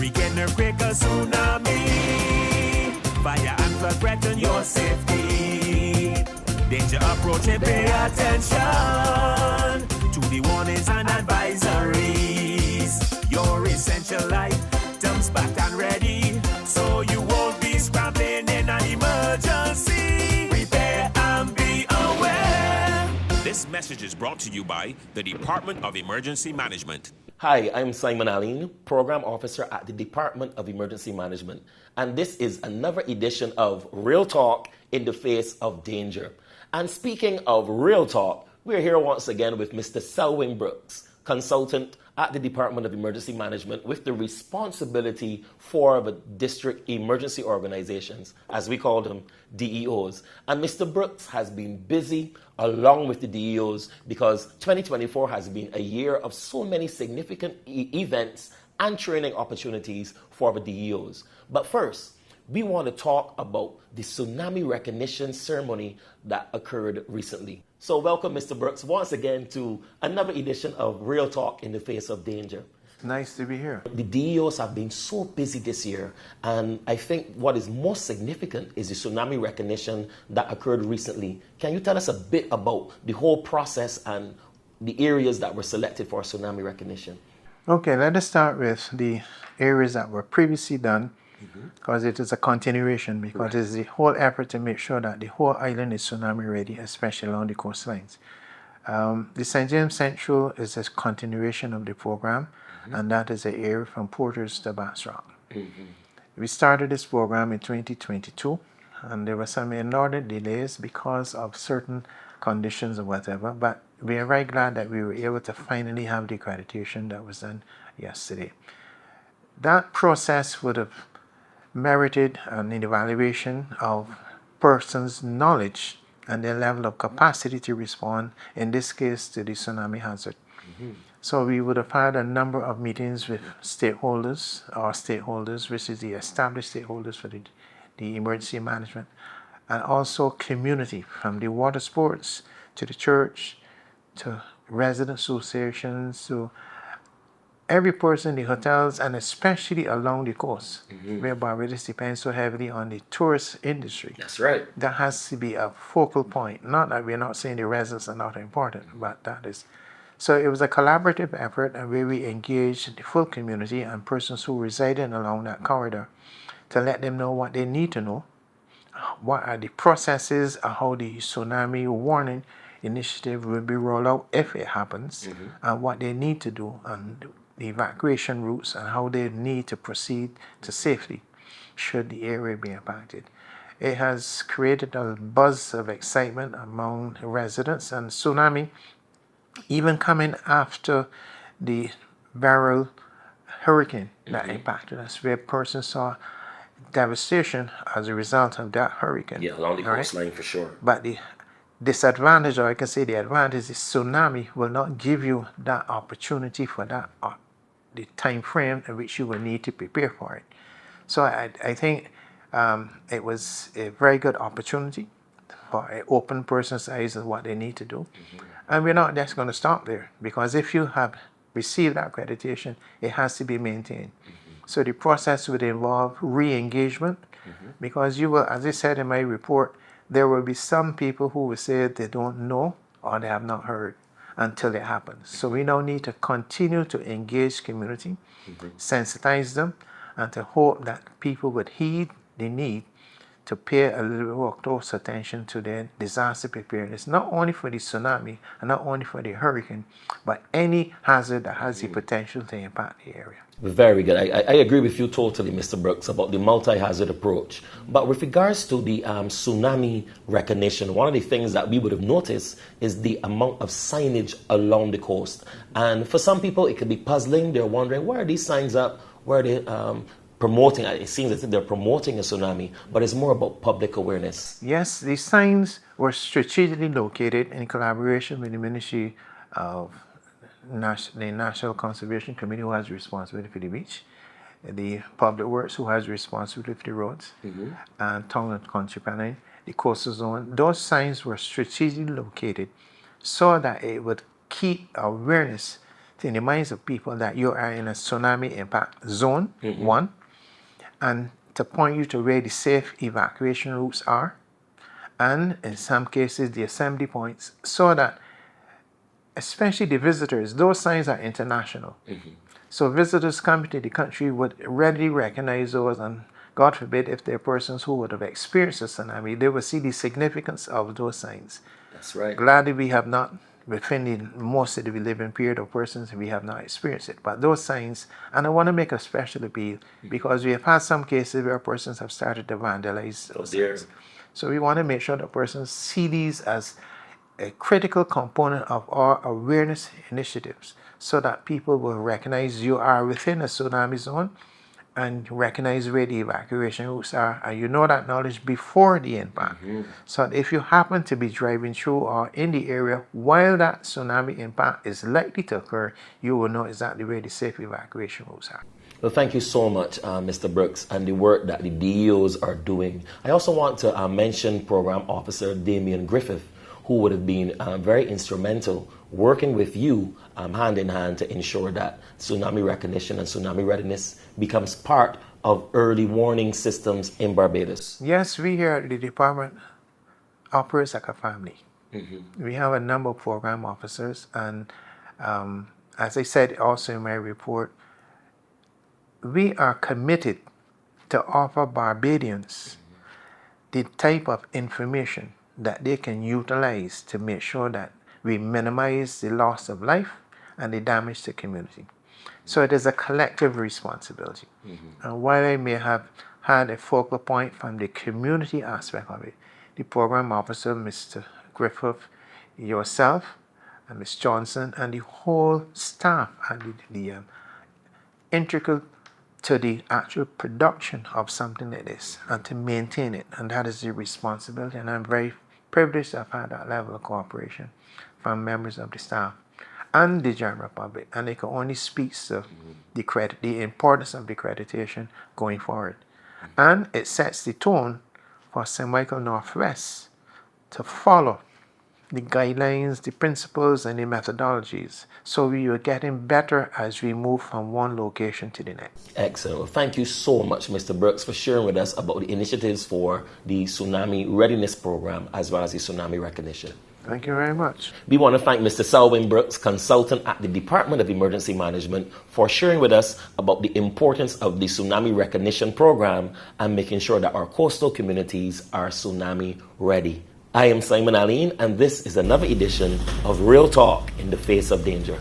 hurricane, earthquake, or tsunami. Fire and flood threaten your safety. Danger approaching, pay attention to the warnings and advisories. Your essential items back and ready, so you won't be scrambling in an emergency. Prepare and be aware. This message is brought to you by the Department of Emergency Management. Hi, I'm Simon Alleyne, Program Officer at the Department of Emergency Management, and this is another edition of Real Talk in the Face of Danger. And speaking of real talk, we're here once again with Mr. Selwyn Brooks, consultant at the Department of Emergency Management with the responsibility for the district emergency organizations, as we call them, DEOs. And Mr. Brooks has been busy along with the DEOs because 2024 has been a year of so many significant events and training opportunities for the DEOs. But first, we want to talk about the Tsunami Recognition ceremony that occurred recently. So welcome, Mr. Brooks, once again to another edition of Real Talk in the Face of Danger. Nice to be here. The DEOs have been so busy this year, and I think what is most significant is the Tsunami Recognition that occurred recently. Can you tell us a bit about the whole process and the areas that were selected for Tsunami Recognition? Okay, let us start with the areas that were previously done, because it is a continuation, because it is the whole effort to make sure that the whole island is tsunami ready, especially along the coastlines. The St. James Central is a continuation of the program, and that is the area from Porters to Bass Rock. We started this program in 2022, and there were some inordinate delays because of certain conditions or whatever, but we are very glad that we were able to finally have the accreditation that was done yesterday. That process would have merited an evaluation of persons' knowledge and their level of capacity to respond, in this case, to the tsunami hazard. So we would have had a number of meetings with stakeholders, which is the established stakeholders for the emergency management, and also community, from the water sports to the church to resident associations to every person in the hotels, and especially along the coast, where Barbados depends so heavily on the tourist industry. That's right. That has to be a focal point. Not that we're not saying the residents are not important, but that is. So it was a collaborative effort, and where we engaged the full community and persons who resided along that corridor to let them know what they need to know, what are the processes, and how the tsunami warning initiative will be rolled out if it happens, and what they need to do, and the evacuation routes, and how they need to proceed to safety should the area be impacted. It has created a buzz of excitement among the residents, and tsunami, even coming after the Barrel hurricane that impacted us, where persons saw devastation as a result of that hurricane. Yeah, along the coastline for sure. But the disadvantage, or I can say the advantage, is tsunami will not give you that opportunity for that, the time frame in which you will need to prepare for it. So I think it was a very good opportunity for an open person's eyes of what they need to do. And we're not just going to stop there, because if you have received that accreditation, it has to be maintained. So the process would involve re-engagement, because you will, as I said in my report, there will be some people who will say they don't know or they have not heard until it happens. So we now need to continue to engage community, sensitize them, and to hope that people would heed the need to pay a little more close attention to their disaster preparedness, not only for the tsunami and not only for the hurricane, but any hazard that has the potential to impact the area. Very good. I agree with you totally, Mr. Brooks, about the multi-hazard approach. But with regards to the tsunami recognition, one of the things that we would have noticed is the amount of signage along the coast. And for some people, it could be puzzling. They're wondering, where are these signs up? Where are they promoting? It seems as if they're promoting a tsunami, but it's more about public awareness. Yes, the signs were strategically located in collaboration with the Ministry of the National Conservation Committee, who has responsibility for the beach, the Public Works, who has responsibility for the roads, and Town and Country Planning, the coastal zone. Those signs were strategically located so that it would keep awareness in the minds of people that you are in a tsunami impact zone, one, and to point you to where the safe evacuation routes are, and in some cases the assembly points, so that especially the visitors, those signs are international. So visitors coming to the country would readily recognize those, and God forbid if they're persons who would have experienced a tsunami, they will see the significance of those signs. That's right. Gladly we have not, within the most of the living period of persons, we have not experienced it. But those signs, and I want to make a special appeal, because we have had some cases where persons have started to vandalize those signs. So we want to make sure that persons see these as a critical component of our awareness initiatives, so that people will recognize you are within a tsunami zone and recognize where the evacuation routes are, and you know that knowledge before the impact. So if you happen to be driving through or in the area while that tsunami impact is likely to occur, you will know exactly where the safe evacuation routes are. Well, thank you so much, Mr. Brooks, and the work that the DEOs are doing. I also want to mention Program Officer Damian Griffith, who would have been very instrumental working with you hand in hand to ensure that tsunami recognition and tsunami readiness becomes part of early warning systems in Barbados. Yes, we here at the department operate like a family. We have a number of program officers, and as I said also in my report, we are committed to offer Barbadians the type of information that they can utilize to make sure that we minimize the loss of life and the damage to community. So it is a collective responsibility. And while I may have had a focal point from the community aspect of it, the program officer, Mr. Griffith, yourself, and Ms. Johnson, and the whole staff, and the integral to the actual production of something like this and to maintain it. And that is the responsibility. And I'm very privileged to have had that level of cooperation from members of the staff and the general public. And it can only speak to the importance of the accreditation going forward. And it sets the tone for St. Michael Northwest to follow the guidelines, the principles, and the methodologies. So we are getting better as we move from one location to the next. Excellent. Well, thank you so much, Mr. Brooks, for sharing with us about the initiatives for the Tsunami Readiness Program as well as the Tsunami Recognition. Thank you very much. We want to thank Mr. Selwyn Brooks, consultant at the Department of Emergency Management, for sharing with us about the importance of the Tsunami Recognition Program and making sure that our coastal communities are tsunami ready. I am Simon Alleyne, and this is another edition of Real Talk in the Face of Danger.